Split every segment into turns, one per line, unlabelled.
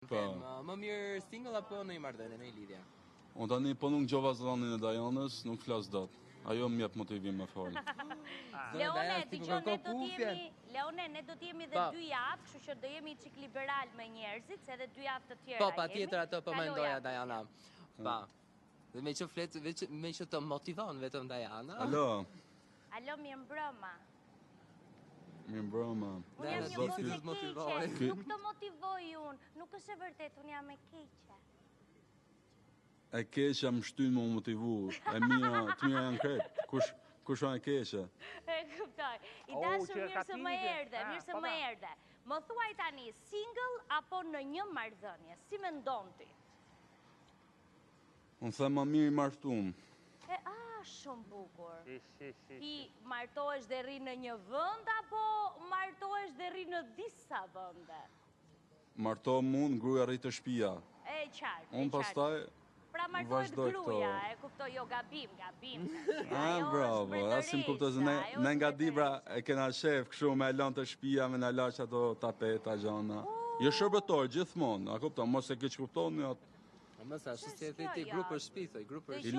Më mirë single apo në një marrëdhënie, në një lidhje?
Unë tani po nuk gjova zëdhanin e Dajanës, nuk flas dot. Ajo më jep motivim me fol.
Leone, Leone, ne do t'jemi dhe 2 javë, kështu që do jemi çik liberal me njerëzit, se edhe 2 javë të tjera.
Po, patjetër ato po mendoja Dajana. Pa. Dhe me që flet, me që të motivon vetëm Dajana.
Alo,
mirë mbrëma.
mirë mbrëma.
Unë jam një goce keqe, nuk të motivoj unë, nuk është e vërtet, unë jam e keqe.
E keqja më shtyn më motivu, e mija, të mija janë krejt. Kush janë e keqe?
E kuptoj. I dashur mirë se më erdhe. Më thuaj tani, single apo në një marrëdhënie? Si mendon ti?
Unë them më mirë i martum.
Shumë bukur. Ti martohesh dhe rri në një vend apo martohesh dhe rri në disa vende?
Marto mund, gruaja rri të shtëpia.
E qartë.
Unë pastaj
pra martohet gruaja, e kuptoj, jo gabim.
Bravo, asim kuptoj se ne nga dibra e kena shef kështu me lan të shtëpia, me na laç ato tapeta gjana. Jo shërbëtor gjithmonë, a kupton, mos e keq kuptoni atë.
Mësa, që si e thiti grup për shpi, thoj, grup për shpi.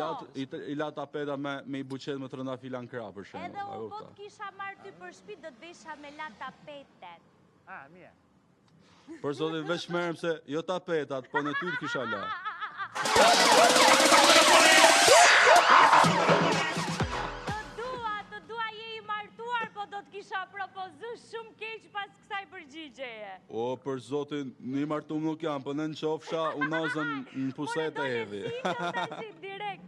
I la tapeta me i buqet me të rëndafila në krah, për shemë.
Edhe unë po të kisha marrë ty për shpi, do të vesha me la tapetet.
Mirë.
Për zotin veç merëm se jo tapetat, po në ty të kisha la.
Të dua je i martuar, po do të kisha propozu shumë keq pas kësaj përgjigjeje.
O, për zotin, një martum nuk jam, për në në qofsha, unazën në puset e evi.
Direkt.